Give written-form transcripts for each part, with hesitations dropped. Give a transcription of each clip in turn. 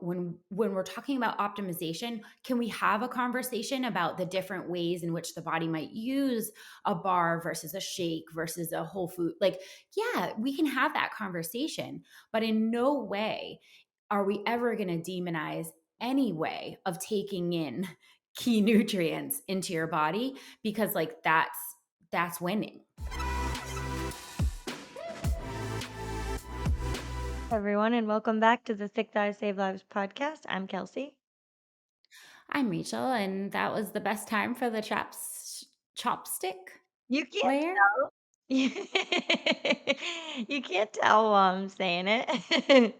when we're talking about optimization, can we have a conversation about the different ways in which the body might use a bar versus a shake versus a whole food? Like, yeah, we can have that conversation, but in no way are we ever going to demonize any way of taking in key nutrients into your body, because like that's winning. Everyone, and welcome back to the Thick Thighs Save Lives podcast. I'm Kelsey. I'm Rachel, and that was the best time for the chopstick You can't player. tell. You can't tell while I'm saying it.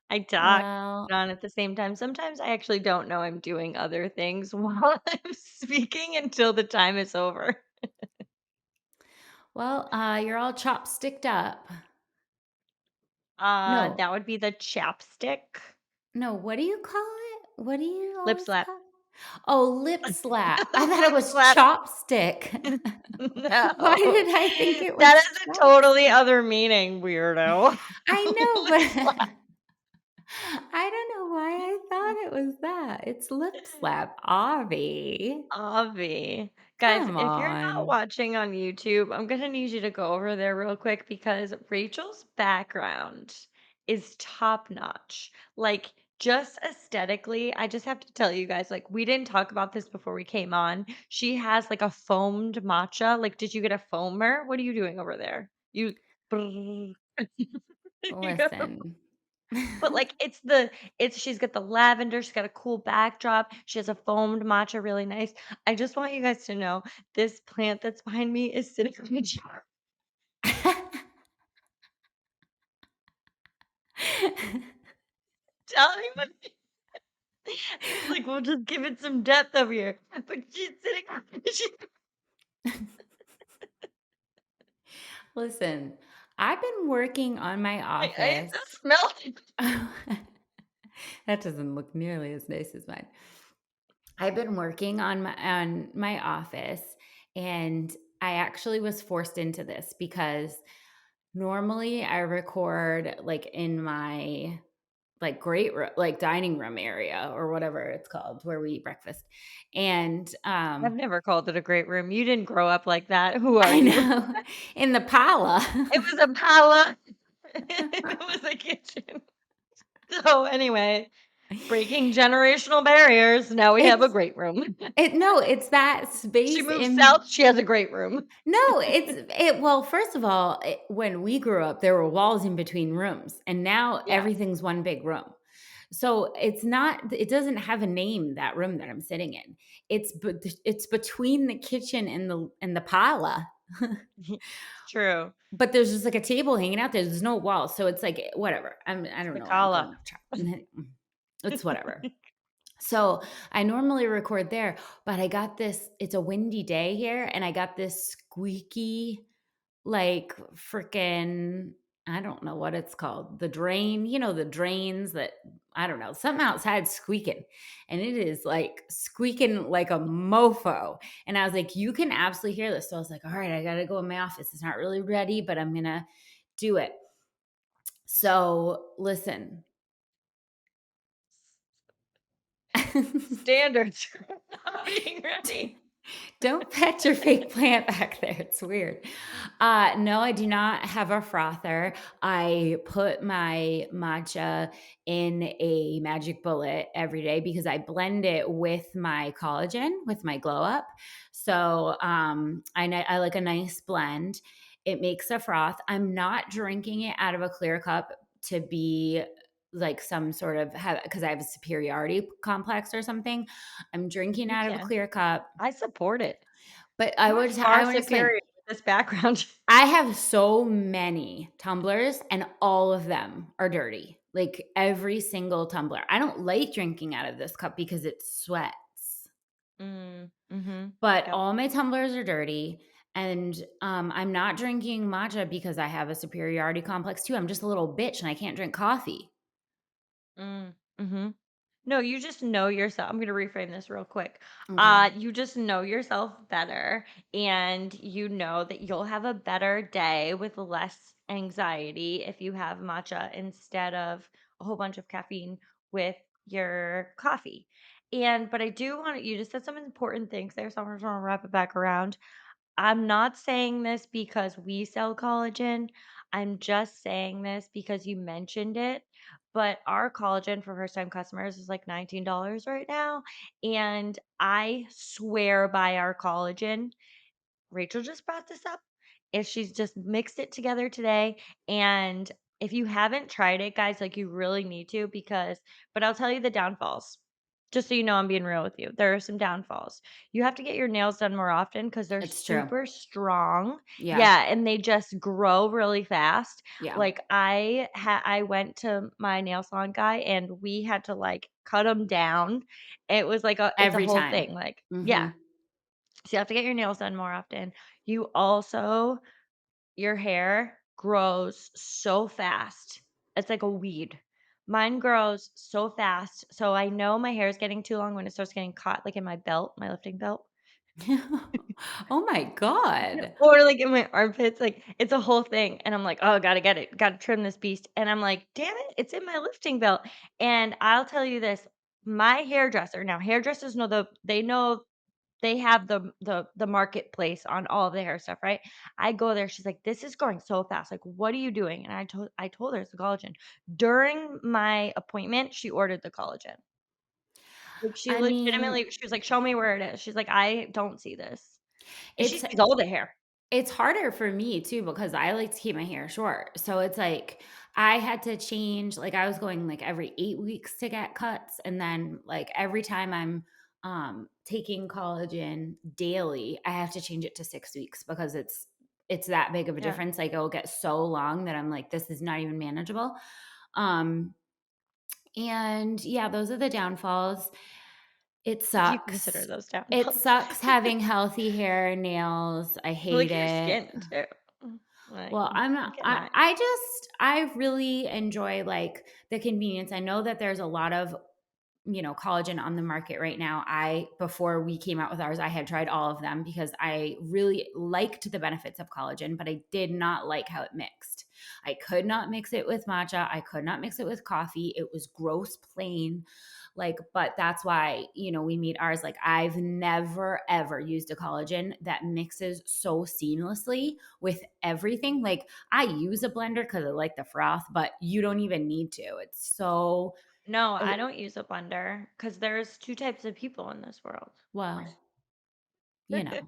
I talk Well, on at the same time. Sometimes I actually don't know I'm doing other things while I'm speaking until the time is over. you're all chopsticked up. No, That would be the chapstick. no, what do you call it? What do you Lip always slap. call it? Oh, lip slap. I thought it Lip was slap. chopstick. Why No. did I think it That was is a totally chopstick? other meaning, weirdo. I know, Lip slap. but I don't know why I thought it was that. It's lip slap, Avi. Avi. Guys, Come if you're not on. watching on YouTube, I'm gonna need you to go over there real quick because Rachel's background is top notch. Like, just aesthetically, I just have to tell you guys, like, we didn't talk about this before we came on. She has like a foamed matcha. Like, did you get a foamer? What are you doing over there? You you got the Listen. but, like, it's she's got the lavender, she's got a cool backdrop, she has a foamed matcha, really nice. I just want you guys to know this plant that's behind me is sitting on a jar. Tell me what I was like, "We'll just give it some depth over here." But she's sitting on she Listen, I've been working on my I office. just smelled it. That doesn't look nearly as nice as mine. I've been working on my office, and I actually was forced into this because normally I record like in my like like dining room area or whatever it's called where we eat breakfast. And I've never called it a great room. You didn't grow up like that. Who are I you? know, in the parlor. It was a pala. It was a kitchen. So, anyway, breaking generational barriers, now we have a It's great room. no, it's that She space moves in. south, she has a great room. No, well, first of all, when we grew up, there were walls in between rooms, and now Yeah. everything's one big room. So it doesn't have a name, that room that I'm sitting in. It's between the kitchen and the parlor. True. But there's just like a table hanging out there. There's no wall. So it's like whatever. I It's don't the know where I'm Kala. going off track. It's whatever. So I normally record there, but it's a windy day here, and I got this squeaky, like freaking, I don't know what it's called. The drain, the drains that, I don't know, something outside squeaking. And it is like squeaking like a mofo. And I was like, you can absolutely hear this. So I was like, all right, I got to go in my office. It's not really ready, but I'm going to do it. So listen. Standards for not being ready. Don't pet your fake plant back there. It's weird. No, I do not have a frother. I put my matcha in a magic bullet every day because I blend it with my collagen, with my glow up. So I like a nice blend. It makes a froth. I'm not drinking it out of a clear cup to be like some sort of, because I have a superiority complex or something. I'm drinking You out of a can. clear cup, I support it. but You are I far want to say superior with this background. I have so many tumblers and all of them are dirty. Like every single tumbler. I don't like drinking out of this cup because it sweats. Mhm. But Yep. all my tumblers are dirty, and I'm not drinking matcha because I have a superiority complex too. I'm just a little bitch and I can't drink coffee. Mhm. No, you just know yourself. I'm gonna reframe this real quick. Okay. You just know yourself better, and you know that you'll have a better day with less anxiety if you have matcha instead of a whole bunch of caffeine with your coffee. But I do want you just said some important things there, so I'm just want to wrap it back around. I'm not saying this because we sell collagen. I'm just saying this because you mentioned it. But our collagen for first time customers is like $19 right now. And I swear by our collagen. Rachel just brought this up. If she's just mixed it together today, and if you haven't tried it, guys, like you really need to but I'll tell you the downfalls. Just so you know I'm being real with you. There are some downfalls. You have to get your nails done more often because they're It's true. super strong. Yeah. Yeah, and they just grow really fast. Yeah. Like I went to my nail salon guy and we had to like cut them down. It's a Every whole time. thing. Like, yeah, Mhm. so you have to get your nails done more often. You also your hair grows so fast. It's like a weed. Mine grows so fast. So I know my hair is getting too long when it starts getting caught like in my belt, my lifting belt. Oh my god. Or like in my armpits. Like it's a whole thing. And I'm like, oh, gotta get it. Gotta trim this beast. And I'm like, damn it, it's in my lifting belt. And I'll tell you this. My hairdresser, now hairdressers know they have the marketplace on all of the hair stuff, right? I go there, she's like, "This is going so fast, like, what are you doing?" And I told her it's the collagen. During my appointment, she ordered the collagen. Like, she I mean, legitimately she was like, "Show me where it is." She's like, "I don't see this." And she it's sees all the hair. it's harder for me too because I like to keep my hair short. So it's like I had to change, like I was going like every 8 weeks to get cuts, and then like every time I'm taking collagen daily, I have to change it to 6 weeks because it's that big of a Yeah. difference. Like it'll get so long that I'm like, this is not even manageable. Um and yeah, those are the downfalls. It If you consider sucks. those It downfalls. sucks having healthy hair and nails. I Look hate at your it. skin too. Like, Well, I'm not look at I mine. I just I really enjoy, like, the convenience. I know that there's a lot of, collagen on the market right now. Before we came out with ours, I had tried all of them because I really liked the benefits of collagen, but I did not like how it mixed. I could not mix it with matcha. I could not mix it with coffee. It was gross plain. Like, but that's why, we made ours. Like, I've never ever used a collagen that mixes so seamlessly with everything. Like, I use a blender because I like the froth, but you don't even need to. It's so No, I don't use a blender because there's 2 types of people in this world. well, you know.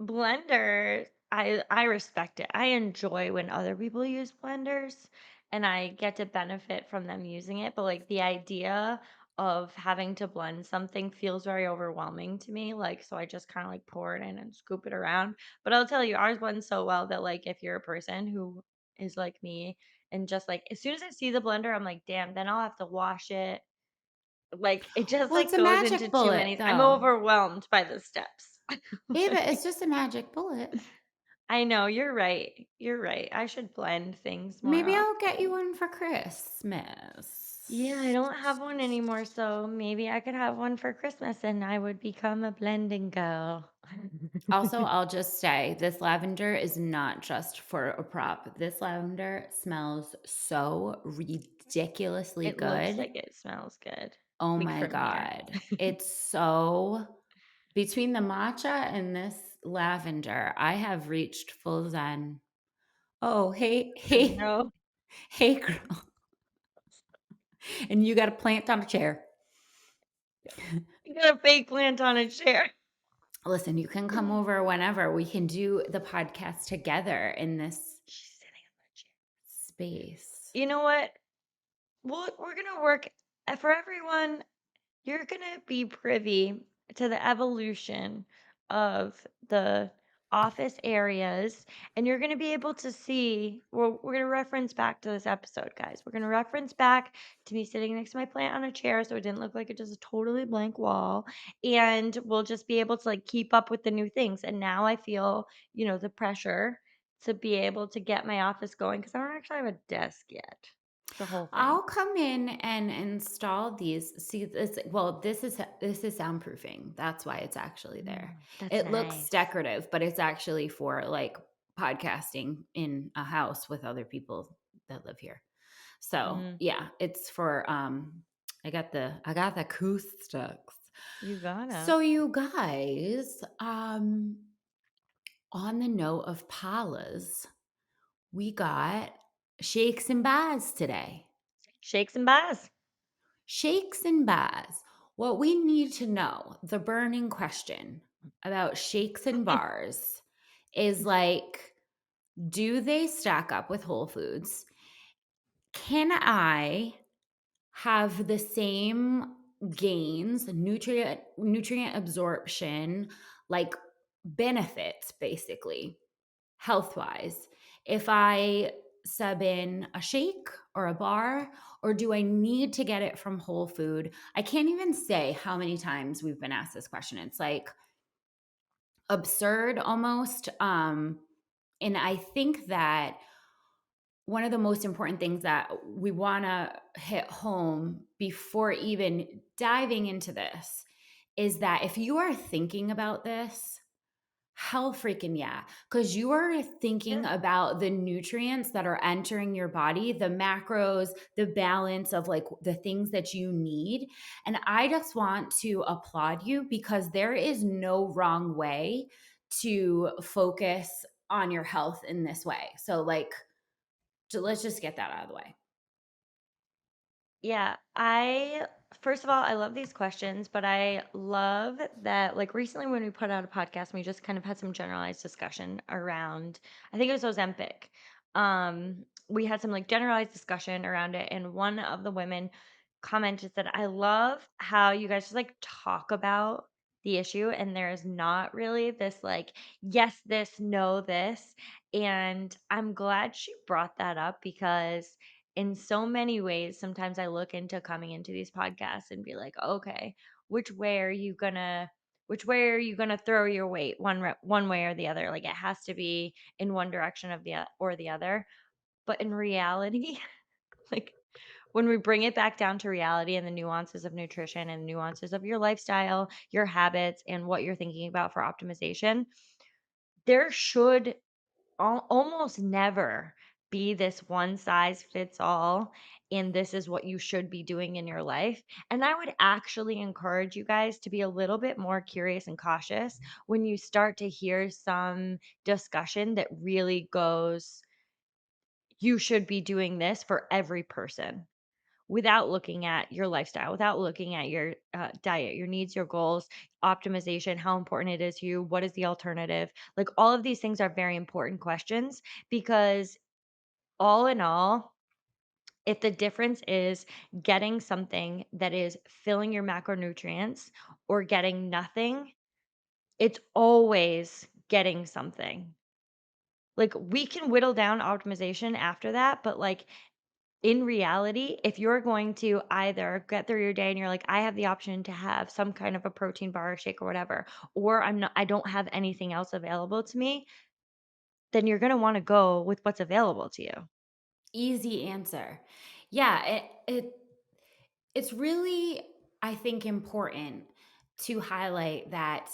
Blender, I respect it. I enjoy when other people use blenders and I get to benefit from them using it, but like the idea of having to blend something feels very overwhelming to me. Like so I just kind of like pour it in and scoop it around. But I'll tell you ours blends so well that like if you're a person who is like me and just like as soon as I see the blender I'm like, "Damn, then I'll have to wash it." Like it just Well, it's like a goes into magic too bullet, many I'm though. overwhelmed by the steps. Ava, it's just a magic bullet. I know, you're right. You're right. I should blend things more Maybe I'll get you often. one for Yeah, I Christmas. don't have one anymore, so maybe I could have one for Christmas and I would become a blending girl. Also, I'll just say this lavender is not just for a prop. This lavender smells so ridiculously It looks good. like it smells good. Oh Like my from here. God. It's so between the matcha and this lavender, I have reached full zen. Oh, hey, There's hey, no hey, girl. And you got a plant on a chair. you got a fake plant on a chair. Listen, you can come over whenever. We can do the podcast together in this She's sitting on the chair. space. You know what? We're gonna work for everyone. You're gonna be privy to the evolution of the office areas, and you're gonna be able to see. We're gonna reference back to this episode, guys. We're gonna reference back to me sitting next to my plant on a chair, so it didn't look like it just a totally blank wall, and we'll just be able to like keep up with the new things. And now I feel, the pressure to be able to get my office going because I don't actually have a desk yet. It's a whole thing. I'll come in and install these. See this, well, this is soundproofing. That's why it's actually there. That's It looks nice. decorative, but it's actually for like podcasting in a house with other people that live here. So, Mhm. yeah, it's for I got the acoustics. You gotta. So you guys, on the note of palas, we got shakes and bars today. Shakes and bars. Shakes and bars. What we need to know, the burning question about shakes and bars is like, do they stack up with Whole Foods? Can I have the same gains, nutrient absorption, like benefits basically, health wise, if I sub in a shake or a bar, or do I need to get it from Whole Food? I can't even say how many times we've been asked this question. It's like absurd almost. And I think that one of the most important things that we want to hit home before even diving into this is that if you are thinking about this, hell freaking yeah. Because you are thinking Yeah. about the nutrients that are entering your body, the macros, the balance of like the things that you need. And I just want to applaud you because there is no wrong way to focus on your health in this way. So, like, let's just get that out of the way. Yeah, I first of all, I love these questions, but I love that like recently when we put out a podcast, we just kind of had some generalized discussion around I think it was Ozempic. We had some like generalized discussion around it, and one of the women commented that I love how you guys just like talk about the issue and there is not really this like yes this no this, and I'm glad she brought that up because in so many ways, sometimes I look into coming into these podcasts and be like, okay, which way are you gonna throw your weight one way or the other? Like it has to be in one direction of or the other. But in reality, like when we bring it back down to reality and the nuances of nutrition and nuances of your lifestyle, your habits, and what you're thinking about for optimization, there should almost never be this one size fits all and this is what you should be doing in your life. And I would actually encourage you guys to be a little bit more curious and cautious when you start to hear some discussion that really goes, you should be doing this for every person without looking at your lifestyle, without looking at your diet, your needs, your goals, optimization, how important it is to you, what is the alternative? Like all of these things are very important questions because all in all, if the difference is getting something that is filling your macronutrients or getting nothing, it's always getting something. Like we can whittle down optimization after that, but like in reality, if you're going to either get through your day and you're like, I have the option to have some kind of a protein bar or shake or whatever, or I don't have anything else available to me, then you're going to want to go with what's available to you. Easy answer. Yeah, it's really, I think, important to highlight that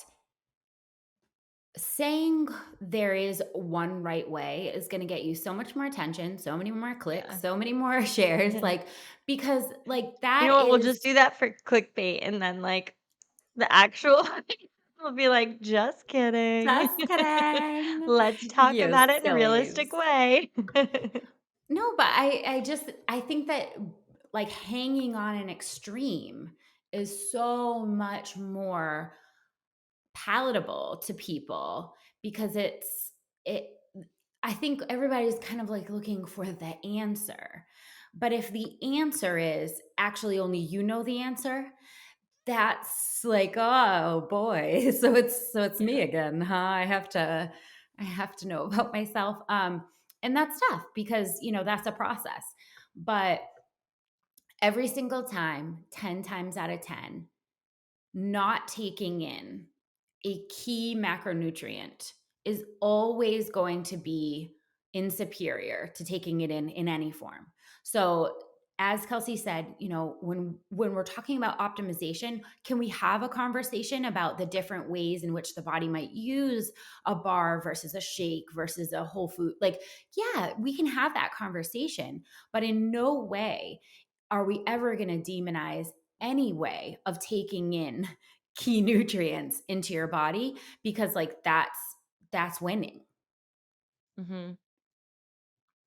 saying there is one right way is going to get you so much more attention, so many more clicks, Yeah. so many more shares, like, because like You that know what? We'll is just do that for clickbait and then like the actual will be like, just kidding. just kidding. Let's talk You about it in a realistic sillies. way. No, but I think that like hanging on an extreme is so much more palatable to people because it I think everybody's kind of like looking for the answer. But if the answer is actually only you know the answer, that's like, oh boy. So it's me Yeah. again, huh? I have to know about myself. And that's tough because that's a process. But every single time, 10 times out of 10, not taking in a key macronutrient is always going to be insuperior to taking it in any form. So as Kelsey said, when we're talking about optimization, can we have a conversation about the different ways in which the body might use a bar versus a shake versus a whole food? Like, yeah, we can have that conversation, but in no way are we ever going to demonize any way of taking in key nutrients into your body? Because like that's winning. Mhm.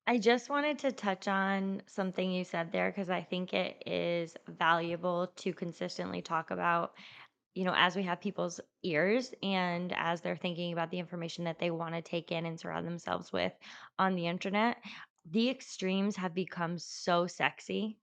I just wanted to touch on something you said there because I think it is valuable to consistently talk about, as we have people's ears and as they're thinking about the information that they want to take in and surround themselves with on the internet. The extremes have become so sexy.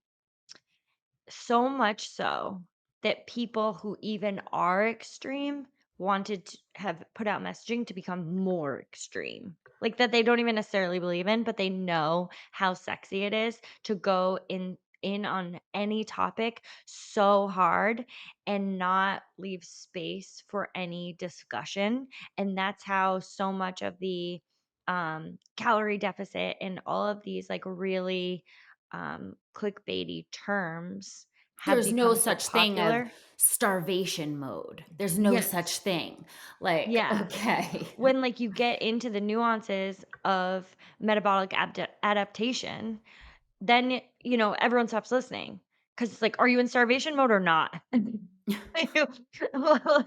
So much so that people who even are extreme wanted to have put out messaging to become more extreme. Like that they don't even necessarily believe in, but they know how sexy it is to go in on any topic so hard and not leave space for any discussion. And that's how so much of the calorie deficit and all of these like really clickbaity terms have There's no become so such thing of popular. starvation mode. There's no such Yes. thing. Like, Yeah. okay. When like you get into the nuances of metabolic adaptation, then, everyone stops listening because it's like, "Are you in starvation mode or not?" Well,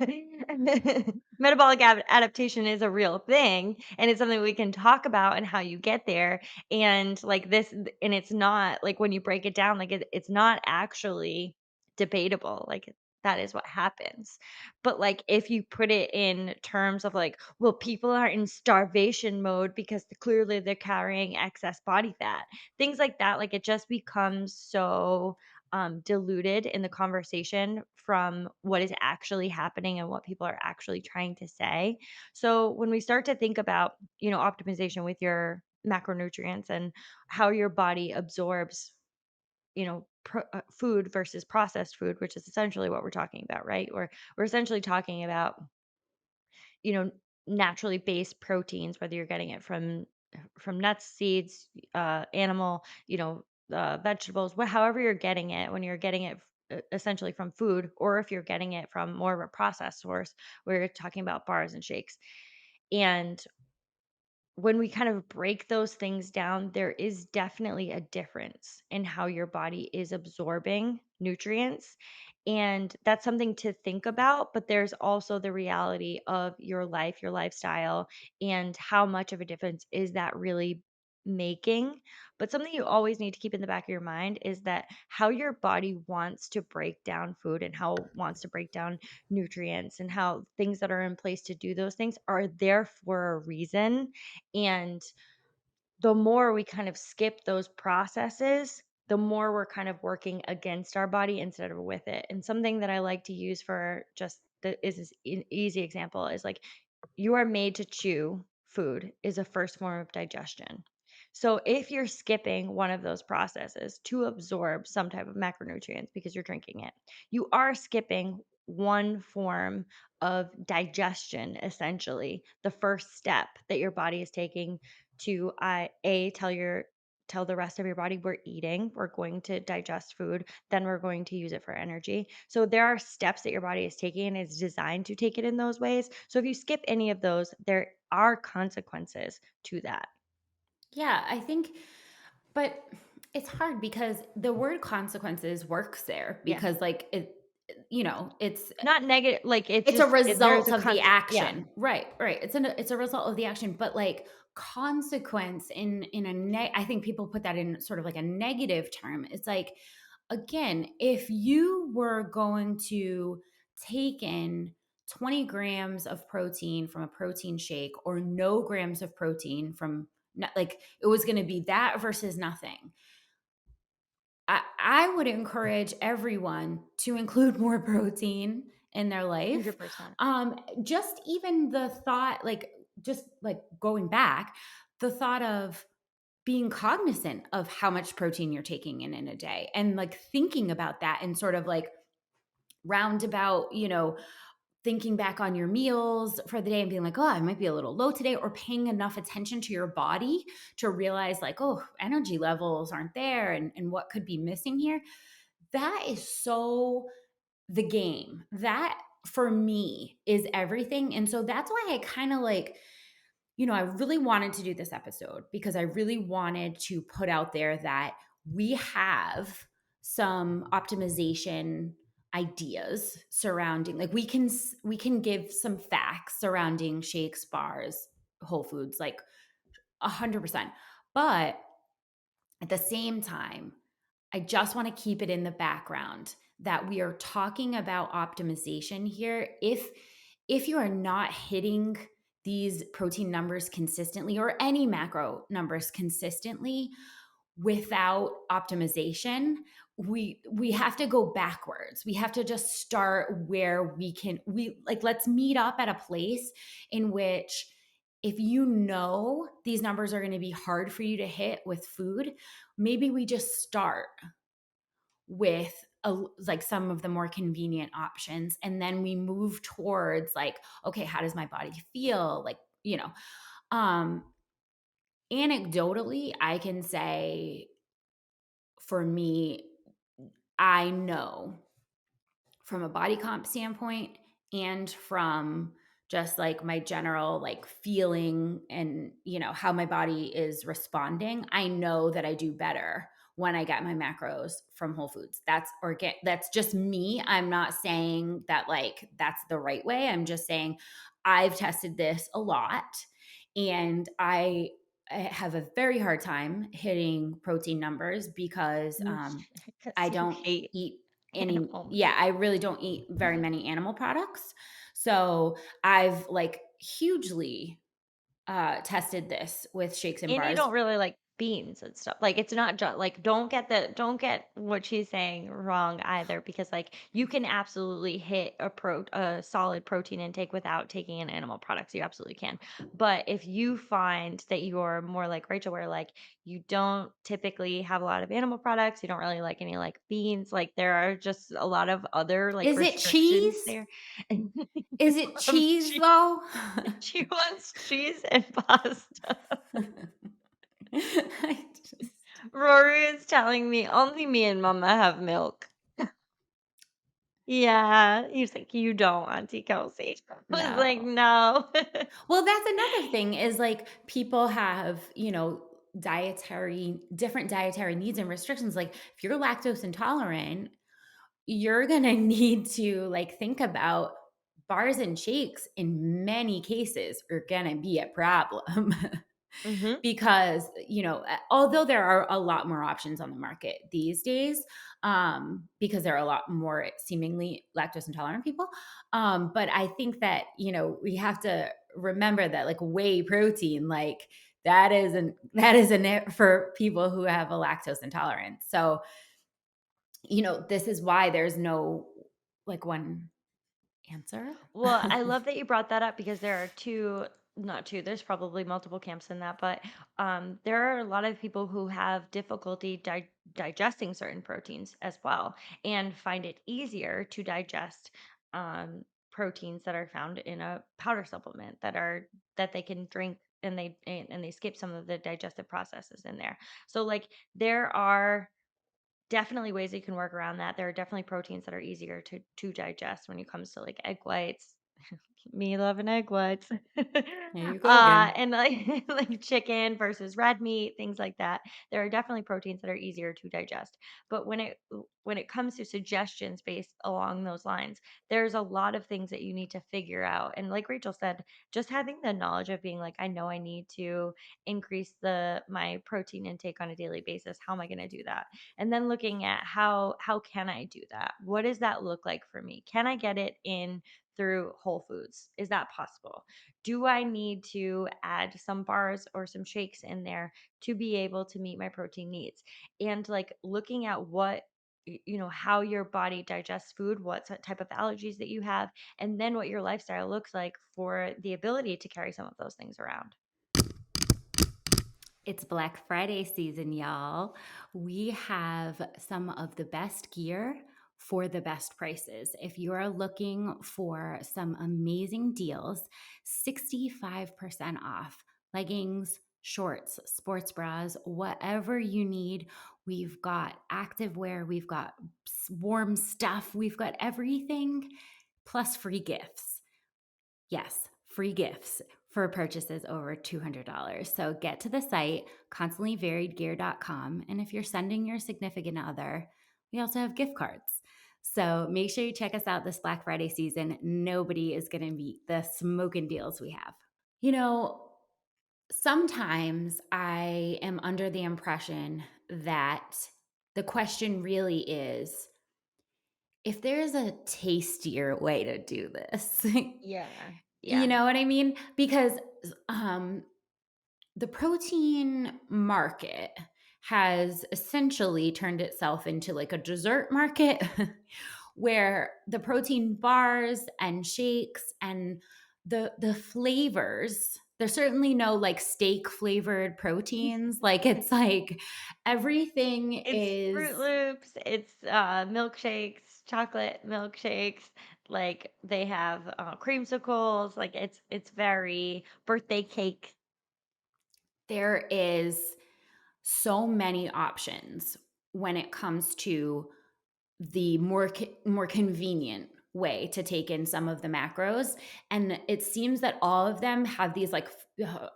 metabolic adaptation is a real thing, and it's something we can talk about and how you get there, and, like, and it's not like, when you break it down, like, it's not actually debatable, like, that is what happens. But, like, if you put it in terms of, like, well, people are in starvation mode because clearly they're carrying excess body fat. Things like that, like, it just becomes so, diluted in the conversation from what is actually happening and what people are actually trying to say. So, when we start to think about, optimization with your macronutrients and how your body absorbs, food versus processed food, which is essentially what we're talking about, right? We're essentially talking about, you know, naturally based proteins, whether you're getting it from nuts, seeds, animal, vegetables, however you're getting it, when you're getting it essentially from food, or if you're getting it from more of a processed source, where you're talking about bars and shakes. And when we kind of break those things down, there is definitely a difference in how your body is absorbing nutrients. And that's something to think about. But there's also the reality of your life, your lifestyle, and how much of a difference is that really making. But something you always need to keep in the back of your mind is that how your body wants to break down food and how it wants to break down nutrients and how things that are in place to do those things are there for a reason. And the more we kind of skip those processes, the more we're kind of working against our body instead of with it. And something that I like to use for just the is this an easy example is like you are made to chew food is a first form of digestion. So if you're skipping one of those processes to absorb some type of macronutrients because you're drinking it, you are skipping one form of digestion, essentially the first step that your body is taking to tell the rest of your body we're eating, we're going to digest food, then we're going to use it for energy. So there are steps that your body is taking and is designed to take it in those ways. So if you skip any of those, there are consequences to that. Yeah, I think, but it's hard because the word consequences works there Yeah. because like it's Not negative, like it's a there's result a of the yeah. action. Right, right. It's a result of the action, but like consequence in I think people put that in sort of like a negative term. It's like, again, if you were going to take in 20 grams of protein from a protein shake or no grams of protein from like it was going to be that versus nothing. I would encourage everyone to include more protein in their life. 100%. Just even the thought, like, just like going back, the thought of being cognizant of how much protein you're taking in a day and like thinking about that and sort of like roundabout, thinking back on your meals for the day and being like, oh, I might be a little low today, or paying enough attention to your body to realize, like, oh, energy levels aren't there and what could be missing here. That is so the game. That for me is everything. And so that's why I kind of like, I really wanted to do this episode because I really wanted to put out there that we have some optimization ideas surrounding, like, we can give some facts surrounding shakes, bars, whole foods, like 100%. But at the same time, I just want to keep it in the background that we are talking about optimization here. If you are not hitting these protein numbers consistently, or any macro numbers consistently, without optimization, we have to go backwards. We have to just start where we like, let's meet up at a place in which, if you know these numbers are going to be hard for you to hit with food, maybe we just start with like some of the more convenient options, and then we move towards, like, okay, how does my body feel, like, um anecdotally, I can say, for me, I know from a body comp standpoint, and from just like my general like feeling, and how my body is responding, I know that I do better when I get my macros from Whole Foods. That's just me. I'm not saying that like that's the right way. I'm just saying I've tested this a lot, and I have a very hard time hitting protein numbers because Because I you don't hate eat any, animal yeah, meat. I really don't eat very many animal products. So I've like hugely tested this with shakes and And you bars. don't really like beans and stuff. Like, it's not just like, don't get what she's saying wrong either, because like you can absolutely hit a solid protein intake without taking in animal products. You absolutely can. But if you find that you're more like Rachel, where like you don't typically have a lot of animal products, you don't really like any like beans, like there are just a lot of other like Is it restrictions cheese? there. And Is it loves cheese cheese. though? She wants cheese and pasta. I just, Rory is telling me only me and mama have milk. Yeah, he's like, "You don't, Auntie Kelsey." I was like, no. "No." Well, that's another thing, is like people have, different dietary needs and restrictions. Like if you're lactose intolerant, you're going to need to like think about bars and shakes in many cases are going to be a problem. Mhm. Because although there are a lot more options on the market these days, because there are a lot more seemingly lactose intolerant people, but I think that we have to remember that like whey protein, like that isn't it for people who have a lactose intolerance. So this is why there's no like one answer. Well, I love that you brought that up, because there are not two, there's probably multiple camps in that, but there are a lot of people who have difficulty digesting certain proteins as well, and find it easier to digest proteins that are found in a powder supplement, that they can drink, and they skip some of the digestive processes in there. So like there are definitely ways that you can work around that. There are definitely proteins that are easier to digest when it comes to like egg whites. Me loving egg whites. There you go again. And like like chicken versus red meat, things like that. There are definitely proteins that are easier to digest. But when it comes to suggestions based along those lines, there's a lot of things that you need to figure out. And like Rachel said, just having the knowledge of being like, I know I need to increase the my protein intake on a daily basis. How am I going to do that? And then looking at how can I do that? What does that look like for me? Can I get it in through Whole Foods? Is that possible? Do I need to add some bars or some shakes in there to be able to meet my protein needs? And like looking at how your body digests food, what type of allergies that you have, and then what your lifestyle looks like for the ability to carry some of those things around. It's Black Friday season, y'all. We have some of the best gear for the best prices. If you are looking for some amazing deals, 65% off leggings, shorts, sports bras, whatever you need. We've got activewear, we've got warm stuff, we've got everything, plus free gifts. Yes, free gifts for purchases over $200. So get to the site, constantlyvariedgear.com. And if you're sending your significant other, We also have gift cards. So make sure you check us out this Black Friday season. Nobody is going to beat the smoking deals we have. You know, sometimes I am under the impression that the question really is if there's a tastier way to do this. Yeah. You Yeah. know what I mean? Because um the protein market has essentially turned itself into like a dessert market where the protein bars and shakes and the flavors, there's certainly no like steak flavored proteins, like it's like everything It's Fruit is Loops, it's, milkshakes, chocolate milkshakes, like, they have, creamsicles, like, it's very birthday cake. there is so many options when it comes to the more convenient way to take in some of the macros, and it seems that all of them have these like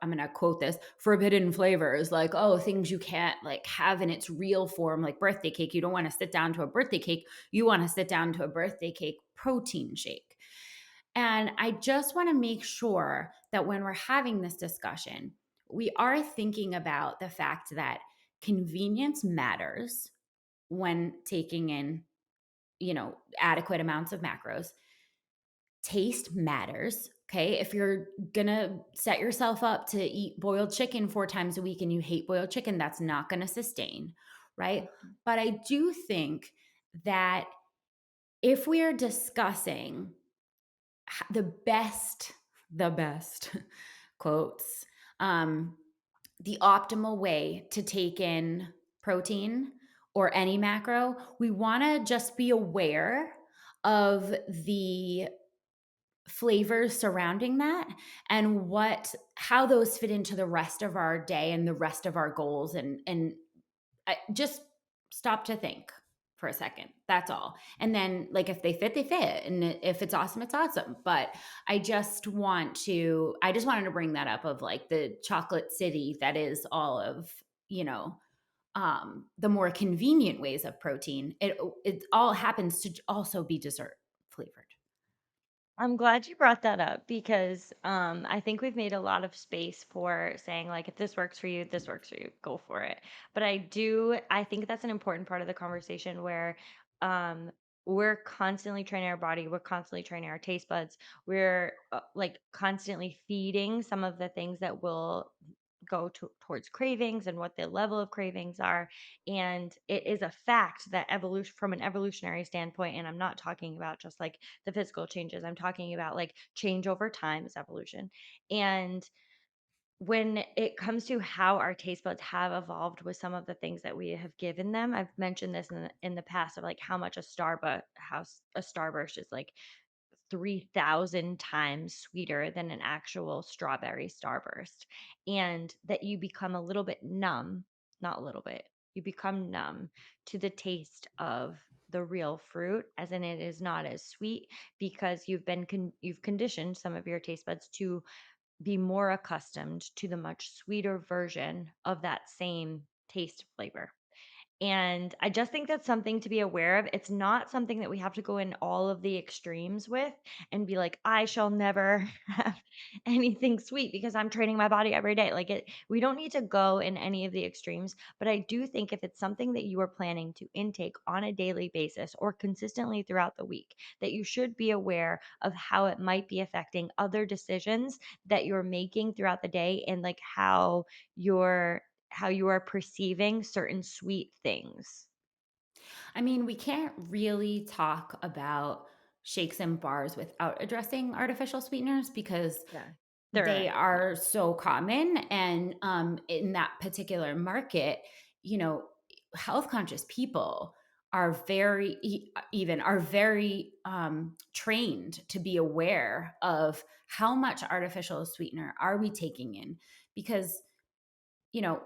I'm going to quote this, forbidden flavors, like, oh, things you can't like have in its real form, like birthday cake. You don't want to sit down to a birthday cake, you want to sit down to a birthday cake protein shake. And I just want to make sure that when we're having this discussion, we are thinking about the fact that convenience matters when taking in, adequate amounts of macros. Taste matters. Okay. If you're going to set yourself up to eat boiled chicken 4 times a week and you hate boiled chicken, that's not going to sustain. Right. Mhm. But I do think that if we are discussing the best quotes, um, the optimal way to take in protein or any macro, we want to just be aware of the flavors surrounding that and how those fit into the rest of our day and the rest of our goals, and I just stop to think for a second. That's all. And then, like, if they fit, they fit. And if it's awesome, it's awesome. But I just wanted to bring that up of like the chocolate city that is all of, you know, the more convenient ways of protein. It all happens to also be dessert flavored. I'm glad you brought that up because I think we've made a lot of space for saying like if this works for you, this works for you, go for it. But I think that's an important part of the conversation where um, we're constantly training our body, we're constantly training our taste buds, we're like constantly feeding some of the things that will towards cravings and what the level of cravings are. And it is a fact that evolution, from an evolutionary standpoint, and I'm not talking about just like the physical changes. I'm talking about like change over time is evolution. And when it comes to how our taste buds have evolved with some of the things that we have given them, I've mentioned this in the past of like how much a Starburst is like 3,000 times sweeter than an actual strawberry starburst, and that you become a little bit numb, not a little bit, you become numb to the taste of the real fruit, as in it is not as sweet because you've conditioned some of your taste buds to be more accustomed to the much sweeter version of that same taste flavor. And I just think that's something to be aware of. It's not something that we have to go in all of the extremes with and be like, I shall never have anything sweet because I'm training my body every day. We don't need to go in any of the extremes. But I do think if it's something that you are planning to intake on a daily basis or consistently throughout the week, that you should be aware of how it might be affecting other decisions that you're making throughout the day and like you're how you are perceiving certain sweet things. I mean, we can't really talk about shakes and bars without addressing artificial sweeteners because Yeah. they Yeah. are so common. And in that particular market, you know, health conscious people are even are very trained to be aware of how much artificial sweetener are we taking in, because you know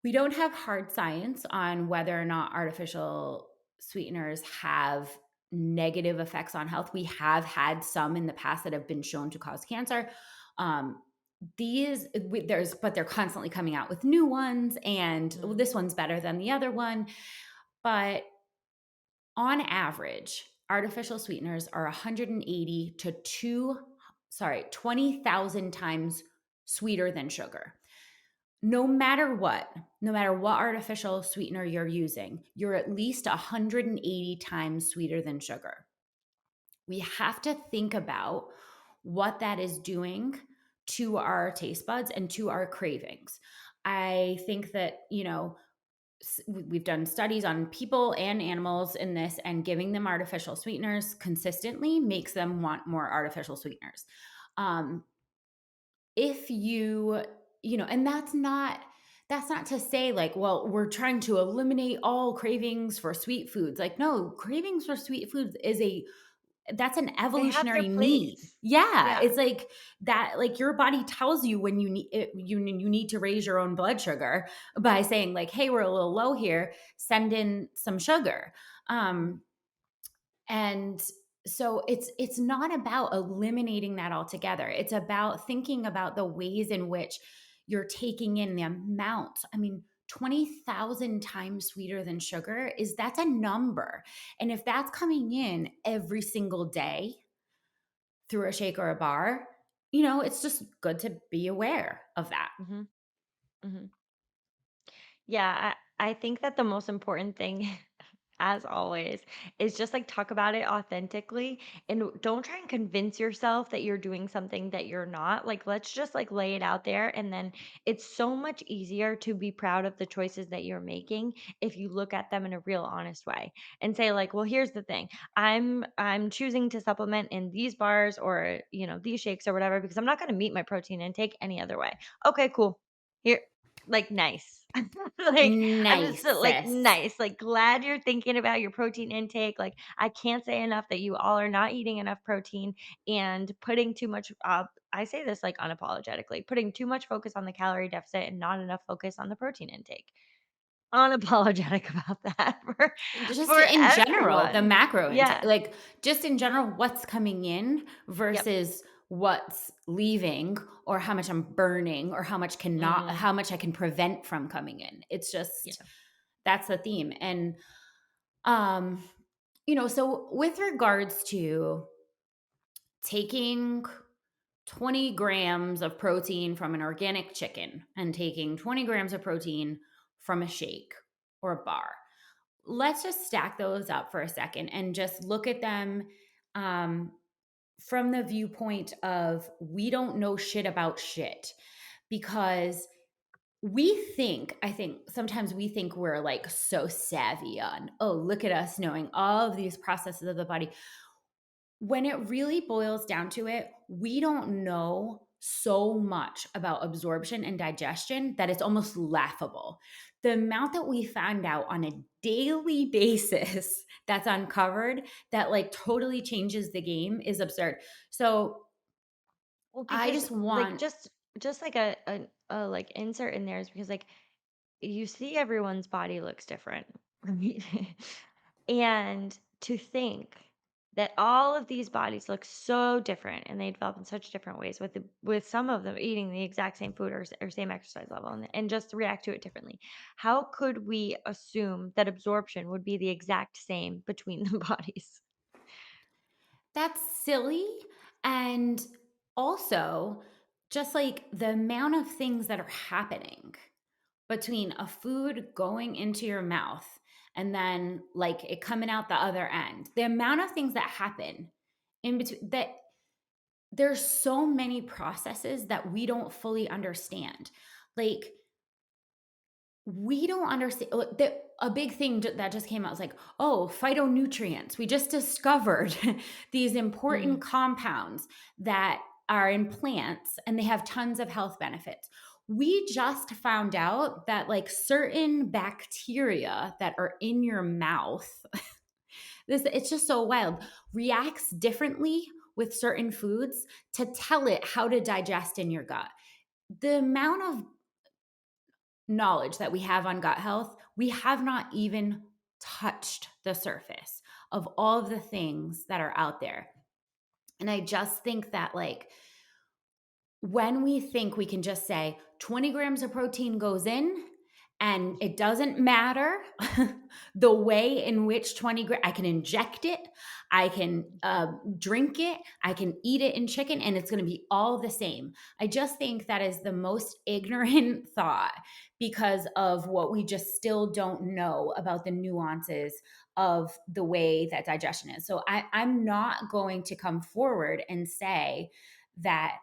we don't have hard science on whether or not artificial sweeteners have negative effects on health. We have had some in the past that have been shown to cause cancer. Um, but they're constantly coming out with new ones, and Mhm. this one's better than the other one. But On average, artificial sweeteners are 180 to 20,000 times sweeter than sugar. No matter what, no matter what artificial sweetener you're using, you're at least 180 times sweeter than sugar. We have to think about what that is doing to our taste buds and to our cravings. I think that, we've done studies on people and animals in this, and giving them artificial sweeteners consistently makes them want more artificial sweeteners. Um, if and that's not to say like, well, we're trying to eliminate all cravings for sweet foods. Like, no, cravings for sweet foods is a that's an They have their evolutionary need. place. Yeah, Yeah. it's like that, like your body tells you when you need to raise your own blood sugar by saying like, "Hey, we're a little low here, send in some sugar." Mhm. And so it's not about eliminating that altogether. It's about thinking about the ways in which you're taking in the amount. I mean, 20,000 times sweeter than sugar that's a number. And if that's coming in every single day through a shake or a bar, it's just good to be aware of that. Mhm. Mhm. Yeah, I think that the most important thing, as always, is just like talk about it authentically and don't try and convince yourself that you're doing something that you're not. Like, let's just like lay it out there. And then it's so much easier to be proud of the choices that you're making if you look at them in a real honest way and say, like, well, here's the thing. I'm choosing to supplement in these bars or, these shakes or whatever because I'm not going to meet my protein intake any other way. Okay, cool. Here, like, nice. Like, I'm just Nice, so, like, sis. nice, like, glad you're thinking about your protein intake, like, I can't say enough that you all are not eating enough protein and putting too much, I say this, like, unapologetically, putting too much focus on the calorie deficit and not enough focus on the protein intake. Unapologetic about that Just for in general, the everyone. macro intake, Yeah. like just in general, what's coming in Yep. versus what's leaving, or how much I'm burning, or Mhm. how much I can prevent from coming in. It's just Yeah. that's the theme. And um, so with regards to taking 20 grams of protein from an organic chicken and taking 20 grams of protein from a shake or a bar, let's just stack those up for a second and just look at them um, from the viewpoint of we don't know shit about shit, because I think sometimes we think we're like so savvy on, oh, look at us knowing all of these processes of the body. When it really boils down to it, we don't know so much about absorption and digestion that it's almost laughable. The amount that we find out on a daily basis that's uncovered that like totally changes the game is absurd. So Well, I because, just like, want just like a, like, insert in there is because, like, you see everyone's body looks different, right? And to think that all of these bodies look so different and they develop in such different ways with some of them eating the exact same food or same exercise level and just react to it differently. How could we assume that absorption would be the exact same between the bodies? that's silly. And also, just like the amount of things that are happening between a food going into your mouth and then like it coming out the other end, the amount of things that happen in between, that there's so many processes that we don't fully understand. Like, we don't understand a big thing that just came out was like, oh, phytonutrients. We just discovered these Mm. important compounds that are in plants and they have tons of health benefits. We just found out that like certain bacteria that are in your mouth, it's just so wild, reacts differently with certain foods to tell it how to digest in your gut. The amount of knowledge that we have on gut health, we have not even touched the surface of all of the things that are out there. And I just think that, like, when we think we can just say 20 grams of protein goes in And it doesn't matter the way in which 20 I can inject it, I can drink it, I can eat it in chicken, and it's going to be all the same. I just think that is the most ignorant thought because of what we just still don't know about the nuances of the way that digestion is. So I'm not going to come forward and say that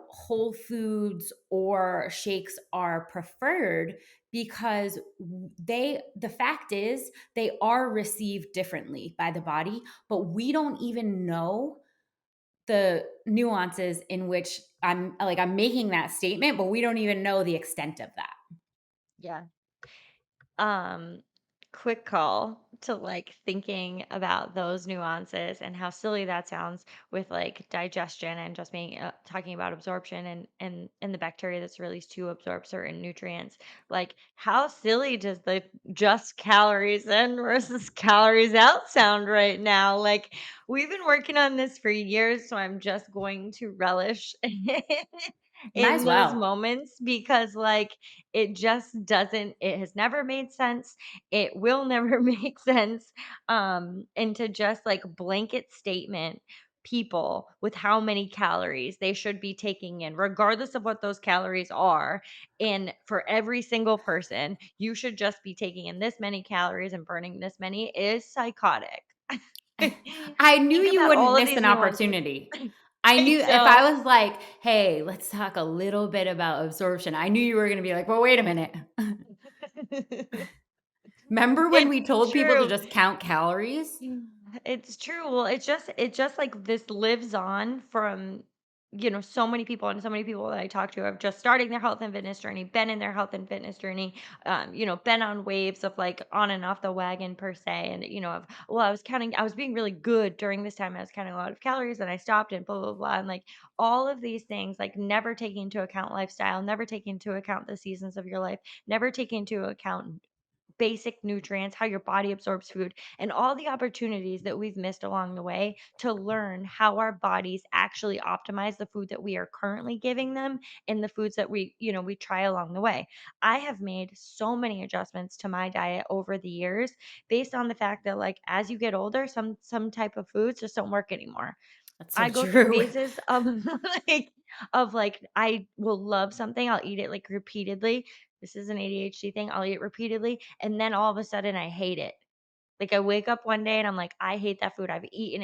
whole foods or shakes are preferred because the fact is they are received differently by the body, but we don't even know the nuances in which I'm making that statement, but we don't even know the extent of that. Yeah. Um, quick call to like thinking about those nuances and how silly that sounds with like digestion and just being talking about absorption and the bacteria that's released to absorb certain nutrients. Like, how silly does the just calories in versus calories out sound right now? Like, we've been working on this for years, so I'm just going to relish Might in as those well. moments because like it just doesn't, it has never made sense. It will never make sense. And to just like blanket statement people with how many calories they should be taking in, regardless of what those calories are. And for every single person, you should just be taking in this many calories and burning this many is psychotic. I knew Think you about wouldn't all of miss these an nuances. opportunity. I I knew if know. I was like, "Hey, let's talk a little bit about absorption," I knew you were gonna be like, "Well, wait a minute." Remember when It's we told people to true. just count calories? Yeah, it's true. Well, it's just like this lives on from, so many people, and so many people that I talk to have just starting their health and fitness journey, been in their health and fitness journey, been on waves of like on and off the wagon per se. And, I was being really good during this time. I was counting a lot of calories and I stopped and blah, blah, blah. And like all of these things, like never taking into account lifestyle, never taking into account the seasons of your life, never taking into account basic nutrients, how your body absorbs food, and all the opportunities that we've missed along the way to learn how our bodies actually optimize the food that we are currently giving them and the foods that we try along the way. I have made so many adjustments to my diet over the years based on the fact that like as you get older, some type of foods just don't work anymore. That's so I go through true. phases of like I will love something, I'll eat it like repeatedly. This is an ADHD thing. I'll eat it repeatedly and then all of a sudden I hate it. Like I wake up one day and I'm like, I hate that food. I've eaten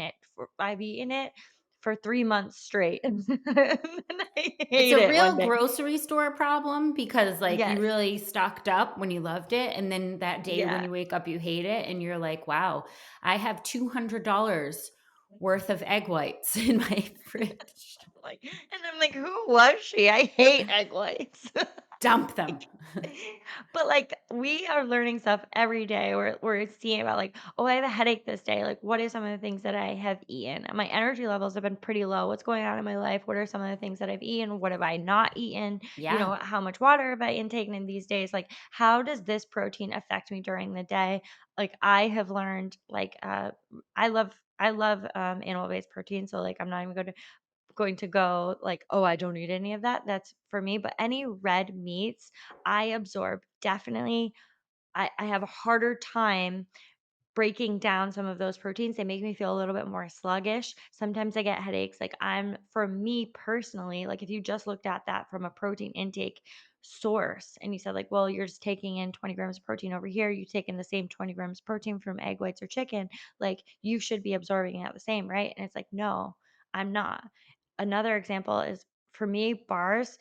it for 3 months straight. And then I It's hate a it one real day. grocery store problem because, like, you Yes. really stocked up when you loved it, and then that day when Yeah. you wake up, you hate it, and you're like, "Wow, I have $200 worth of egg whites in my fridge. I'm like, who was she? I hate egg whites. Dump them." Like, but like we are learning stuff every day. We're seeing about like, oh, I have a headache this day. Like, what are some of the things that I have eaten? My energy levels have been pretty low. What's going on in my life? What are some of the things that I've eaten? What have I not eaten? Yeah, How much water have I intaken in these days? Like, how does this protein affect me during the day? Like, I have learned like I love animal based protein. So like I'm not even going to go like, "Oh, I don't eat any of that." That's for me, but any red meats I absorb definitely. I have a harder time breaking down some of those proteins. They make me feel a little bit more sluggish. Sometimes I get headaches. Like for me personally, like if you just looked at that from a protein intake source and you said like, well, you're just taking in 20 grams of protein over here, you take in the same 20 grams of protein from egg whites or chicken, like you should be absorbing that the same, right? And it's like, no, I'm not. Another example is for me, bars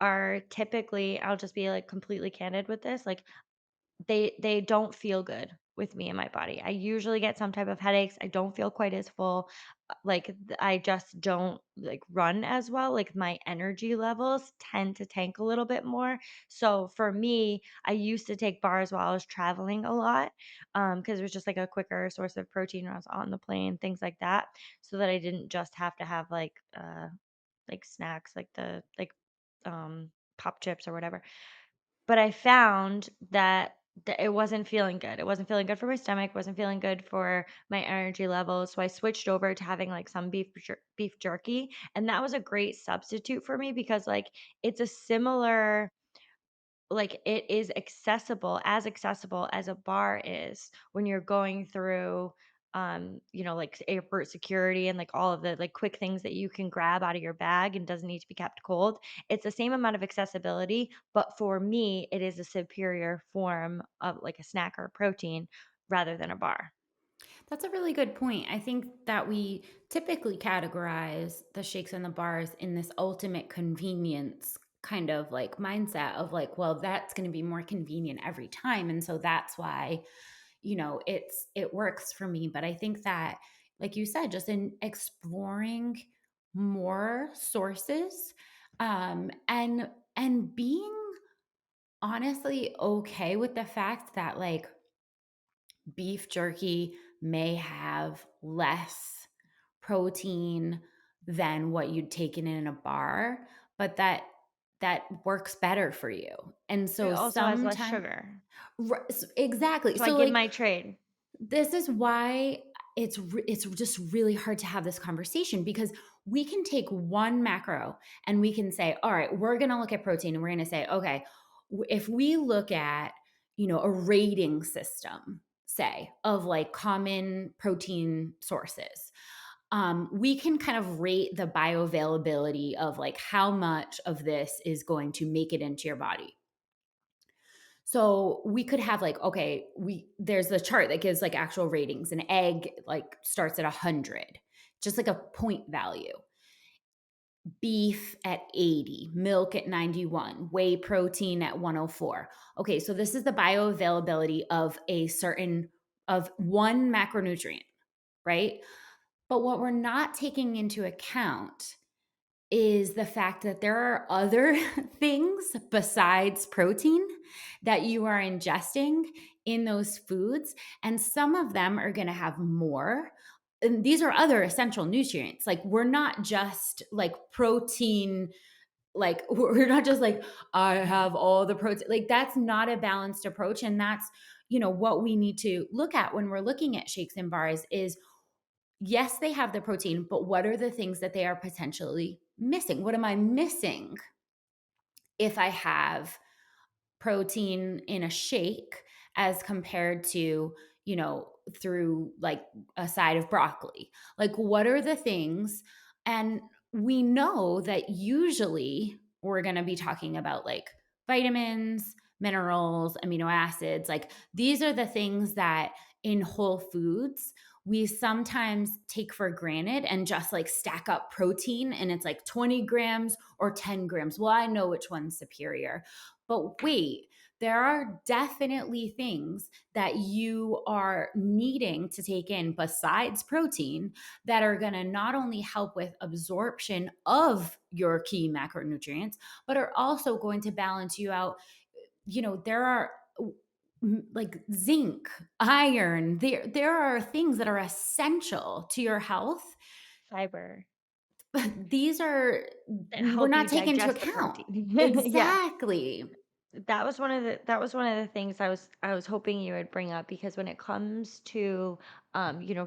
are typically, I'll just be like completely candid with this. Like they don't feel good with me and my body. I usually get some type of headaches. I don't feel quite as full. I just don't like run as well. Like my energy levels tend to tank a little bit more. So for me, I used to take bars while I was traveling a lot because it was just like a quicker source of protein when I was on the plane, things like that, so that I didn't just have to have like snacks like the like pop chips or whatever. But I found that it wasn't feeling good. It wasn't feeling good for my stomach, wasn't feeling good for my energy levels, so I switched over to having, like, some beef jerky, and that was a great substitute for me because, like, it's a similar like, it is accessible as a bar is when you're going through, like, airport security and, like, all of the, like, quick things that you can grab out of your bag and doesn't need to be kept cold. It's the same amount of accessibility, but for me, it is a superior form of, like, a snack or a protein rather than a bar. That's a really good point. I think that we typically categorize the shakes and the bars in this ultimate convenience kind of like mindset of like, well, that's going to be more convenient every time. And so that's why, it works for me. But I think that, like you said, just in exploring more sources, and being honestly okay with the fact that like beef jerky may have less protein than what you'd taken in a bar, but that works better for you. And It so also has less sometimes sugar, exactly. so I So give like my trade. this is why it's just really hard to have this conversation because we can take one macro and we can say, all right, we're going to look at protein and we're going to say, okay, if we look at, a rating system, say, of like common protein sources, we can kind of rate the bioavailability of like how much of this is going to make it into your body. So we could have like, okay, there's a chart that gives like actual ratings. An egg like starts at 100, just like a point value. Beef at 80, milk at 91, whey protein at 104. Okay, so this is the bioavailability of one macronutrient, right? But what we're not taking into account is the fact that there are other things besides protein that you are ingesting in those foods. And some of them are going to have more. And these are other essential nutrients. Like, we're not just like protein, like, we're not just like, I have all the protein. Like, that's not a balanced approach. And that's, what we need to look at when we're looking at shakes and bars is yes, they have the protein, but what are the things that they are potentially missing? What am I missing if I have protein in a shake as compared to, through like a side of broccoli? Like, what are the things? And we know that usually we're going to be talking about like vitamins, minerals, amino acids. Like, these are the things that in whole foods we sometimes take for granted and just like stack up protein and it's like 20 grams or 10 grams. Well, I know which one's superior. But wait, there are definitely things that you are needing to take in besides protein that are going to not only help with absorption of your key macronutrients, but are also going to balance you out. There are like zinc, iron, there are things that are essential to your health, Fiber but these are that we're help not you taking into digest the account. protein. Yeah. Exactly. That was one of the things I was hoping you would bring up, because when it comes to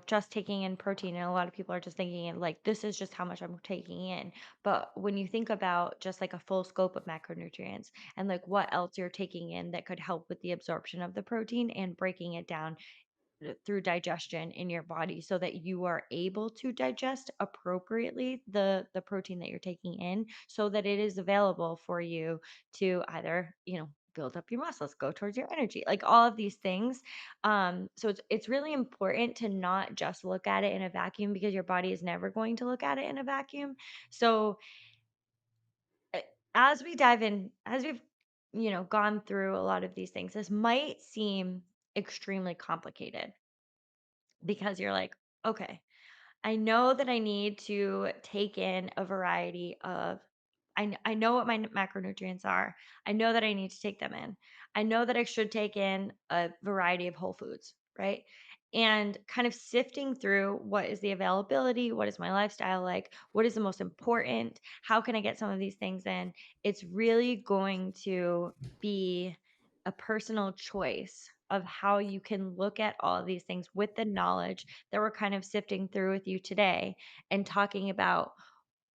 just taking in protein, and a lot of people are just thinking of like, this is just how much I'm taking in. But when you think about just like a full scope of macronutrients and like what else you're taking in that could help with the absorption of the protein and breaking it down through digestion in your body, so that you are able to digest appropriately the protein that you're taking in, so that it is available for you to either build up your muscles, go towards your energy, like all of these things. So it's really important to not just look at it in a vacuum, because your body is never going to look at it in a vacuum. So uh, as we dive in, as we've gone through a lot of these things, this might seem extremely complicated, because you're like, okay, I know that I need to take in a variety of, I know what my macronutrients are. I know that I need to take them in. I know that I should take in a variety of whole foods, right? And kind of sifting through what is the availability, what is my lifestyle like, what is the most important, how can I get some of these things in? It's really going to be a personal choice of how you can look at all of these things with the knowledge that we're kind of sifting through with you today, and talking about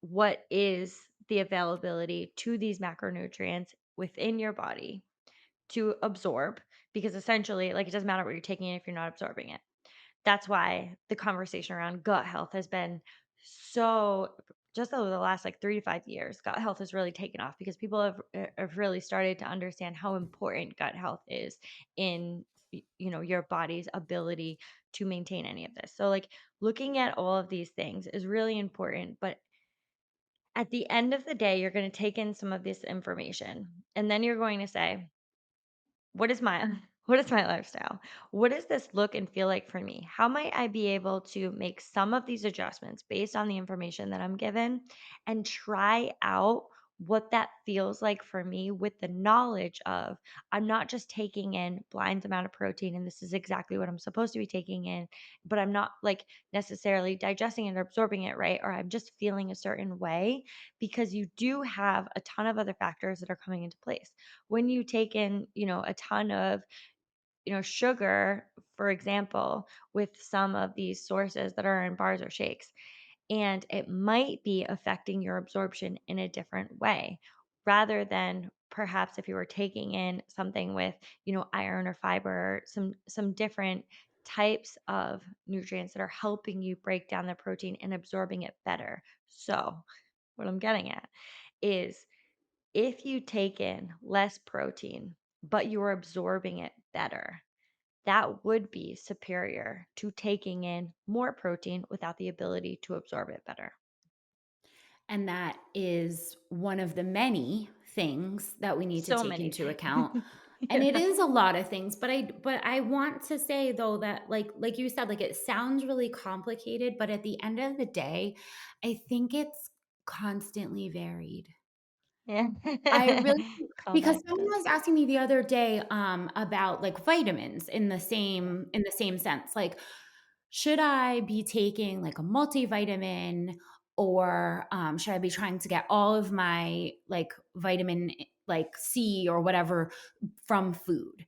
what is the availability to these macronutrients within your body. to absorb because essentially, like, it doesn't matter what you're taking in if you're not absorbing it. That's why the conversation around gut health has been so just over the last like 3 to 5 years, gut health has really taken off because people have really started to understand how important gut health is in your body's ability to maintain any of this. So like looking at all of these things is really important, but at the end of the day, you're going to take in some of this information and then you're going to say, what is my what is my lifestyle? What does this look and feel like for me? How might I be able to make some of these adjustments based on the information that I'm given and try out what that feels like for me with the knowledge of I'm not just taking in blind amount of protein and this is exactly what I'm supposed to be taking in, but I'm not like necessarily digesting it or absorbing it right, or I'm just feeling a certain way because you do have a ton of other factors that are coming into place when you take in, a ton of, sugar, for example, with some of these sources that are in bars or shakes, and it might be affecting your absorption in a different way rather than perhaps if you were taking in something with, iron or fiber, some different types of nutrients that are helping you break down the protein and absorbing it better. So, what I'm getting at is if you take in less protein, but you're absorbing it better, that would be superior to taking in more protein without the ability to absorb it better. And that is one of the many things that we need to So take many into things. account. And it Yeah. is a lot of things, but I want to say though that like you said, like it sounds really complicated, but at the end of the day, I think it's constantly varied. Yeah. I really Call because that someone good. was asking me the other day, about, like, vitamins in the same sense, like, should I be taking, like, a multivitamin or, should I be trying to get all of my, like, vitamin, like, C or whatever from food?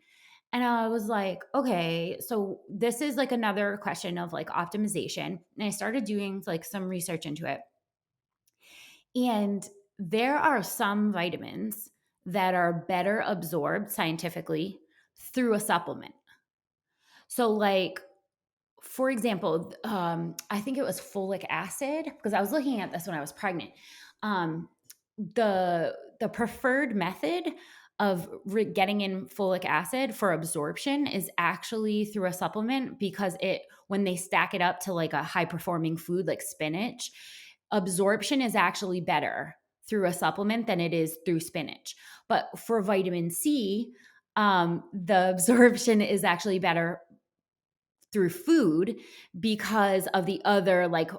And I was like, "Okay, so this is, like, another question of, like, optimization," and I started doing, like, some research into it. And there are some vitamins that are better absorbed scientifically through a supplement. So, like, for example, I think it was folic acid because I was looking at this when I was pregnant. Um, the preferred method of getting in folic acid for absorption is actually through a supplement because it when they stack it up to like a high performing food like spinach, absorption is actually better through a supplement than it is through spinach. But for vitamin C, the absorption is actually better through food because of the other like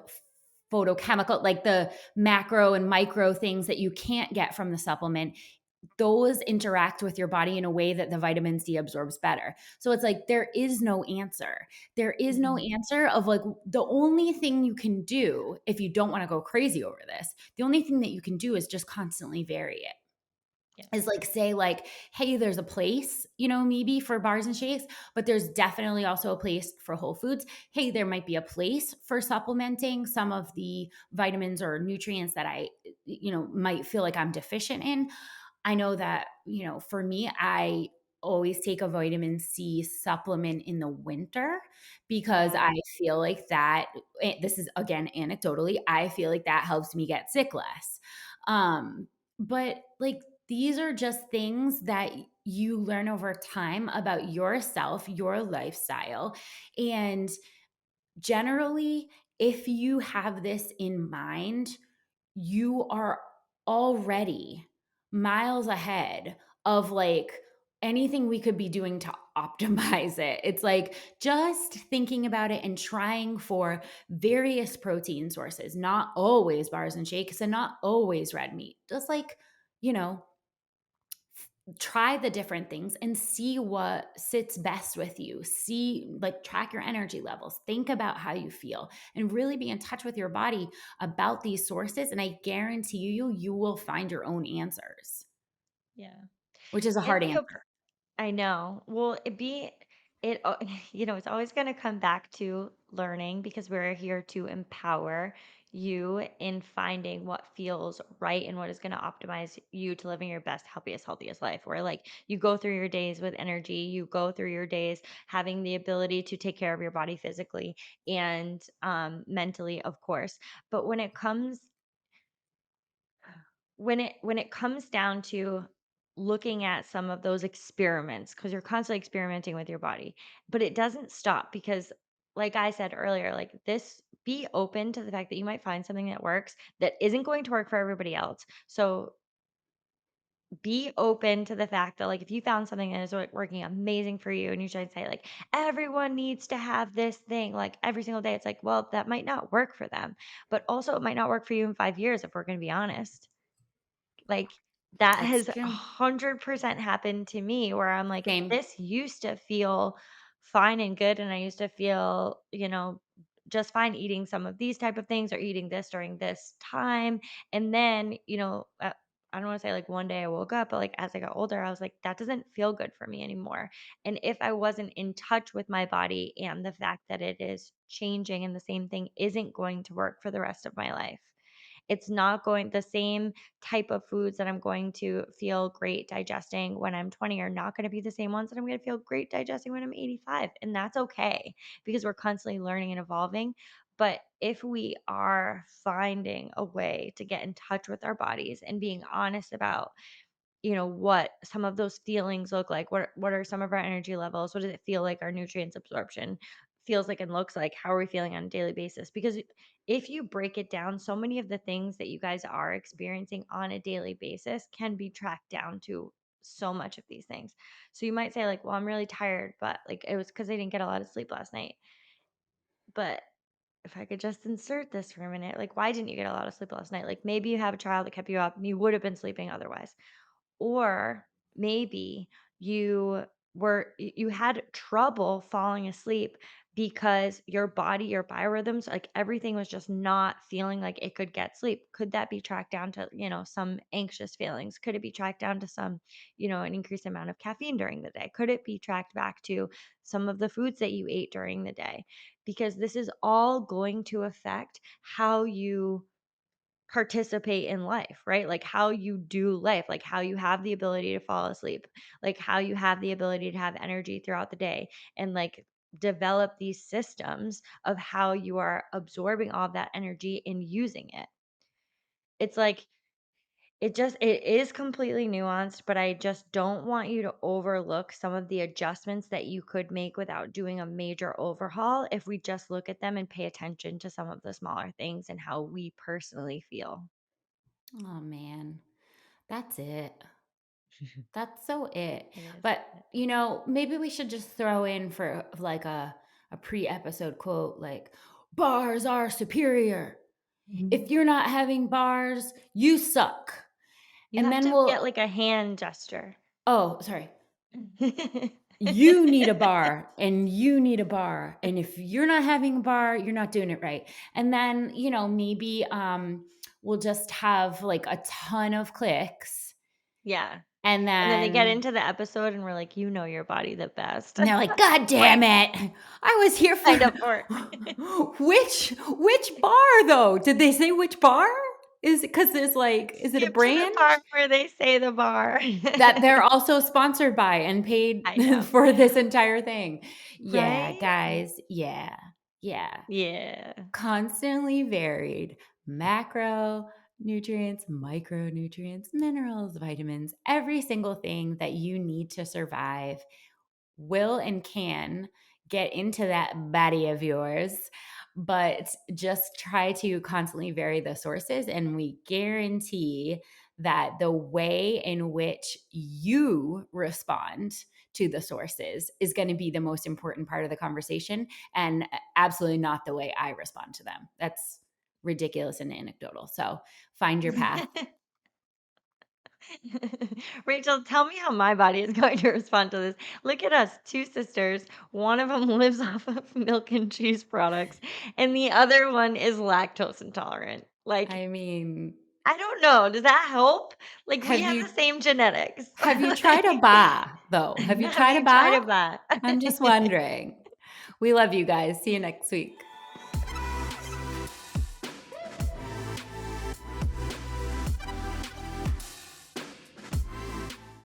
photochemical, like the macro and micro things that you can't get from the supplement. Those interact with your body in a way that the vitamin C absorbs better. So it's like there is no answer. There is no Mhm. answer of like the only thing you can do if you don't want to go crazy over this, the only thing that you can do is just constantly vary it is Yes. like say like hey there's a place maybe for bars and shakes, but there's definitely also a place for whole foods. Hey, there might be a place for supplementing some of the vitamins or nutrients that I might feel like I'm deficient in. I know that for me I always take a vitamin C supplement in the winter because Yeah. I feel like that this is again anecdotally, I feel like that helps me get sick less. But like these are just things that you learn over time about yourself, your lifestyle. And generally, if you have this in mind, you are already miles ahead of like anything we could be doing to optimize it. It's like just thinking about it and trying for various protein sources, not always bars and shakes and not always red meat. Just like, you know, try the different things and see what sits best with you. See, like, track your energy levels, think about how you feel, and really be in touch with your body about these sources. And I guarantee you will find your own answers, Yeah. which is a And hard be answer. I know. Well, it's always going to come back to learning because we're here to empower you in finding what feels right and what is going to optimize you to living your best, happiest, healthiest life. Where like you go through your days with energy, you go through your days having the ability to take care of your body physically and mentally, of course. But when it comes down to looking at some of those experiments, because you're constantly experimenting with your body, but it doesn't stop because like I said earlier, like this, be open to the fact that you might find something that works that isn't going to work for everybody else. So be open to the fact that like if you found something that is working amazing for you and you should say like everyone needs to have this thing like every single day, it's like, well, that might not work for them, but also it might not work for you in 5 years if we're going to be honest. Like, that It's has true. 100% happened to me where I'm like, Same. this used to feel fine and good, and I used to feel, just fine eating some of these type of things or eating this during this time, and then, I don't wanna say, like, one day I woke up, but, like, as I got older, I was like, "That doesn't feel good for me anymore," and if I wasn't in touch with my body and the fact that it is changing and the same thing isn't going to work for the rest of my life, it's not going the same type of foods that I'm going to feel great digesting when I'm 20 are not going to be the same ones that I'm going to feel great digesting when I'm 85. And that's okay because we're constantly learning and evolving. But if we are finding a way to get in touch with our bodies and being honest about what some of those feelings look like. What are some of our energy levels? What does it feel like our nutrients absorption feels like and looks like? How are we feeling on a daily basis? Because if you break it down, so many of the things that you guys are experiencing on a daily basis can be tracked down to so much of these things. So you might say like, "Well, I'm really tired, but like it was cuz I didn't get a lot of sleep last night." But if I could just insert this for a minute, like why didn't you get a lot of sleep last night? Like maybe you have a child that kept you up and you would have been sleeping otherwise, or maybe you had trouble falling asleep because your body, your biorhythms, like everything was just not feeling like it could get sleep. Could that be tracked down to, some anxious feelings? Could it be tracked down to some, an increased amount of caffeine during the day? Could it be tracked back to some of the foods that you ate during the day? Because this is all going to affect how you participate in life, right? Like how you do life, like how you have the ability to fall asleep, like how you have the ability to have energy throughout the day and like develop these systems of how you are absorbing all of that energy and using it. It's like it is completely nuanced, but I just don't want you to overlook some of the adjustments that you could make without doing a major overhaul if we just look at them and pay attention to some of the smaller things and how we personally feel. Oh man. That's it. That's so it. It is. But, maybe we should just throw in for like a pre-episode quote like bars are superior. If Mhm. you're not having bars, you suck. You And have then to get, we'll like, a hand gesture. oh, sorry. You need a bar and you need a bar. And if you're not having a bar, you're not doing it right. And then, maybe we'll just have like a ton of clicks Yeah, and and then they get then into the episode and we're like, "You know your body the best." and they're like, "God Quick, damn it. I was here for signed up for it. which bar though? Did they say which bar? Is it cuz there's like is it a Skip to the brand part where they say the bar. that they're also sponsored by and paid I know. for this entire thing?" Yeah, Right? guys. Yeah. Yeah. Yeah. Constantly varied macronutrients, micronutrients, minerals, vitamins, every single thing that you need to survive will and can get into that body of yours, but just try to constantly vary the sources. And we guarantee that the way in which you respond to the sources is going to be the most important part of the conversation and absolutely not the way I respond to them. That's ridiculous and anecdotal. So find your path. Rachel, tell me how my body is going to respond to this. Look at us, 2 sisters. One of them lives off of milk and cheese products, and the other one is lactose intolerant. Like, I mean, I don't know, does that help? Like, we have have you the same genetics. Have you tried a bar, though? Have you Have tried a you tried bar? it that? I'm just wondering. We love you guys. See you next week.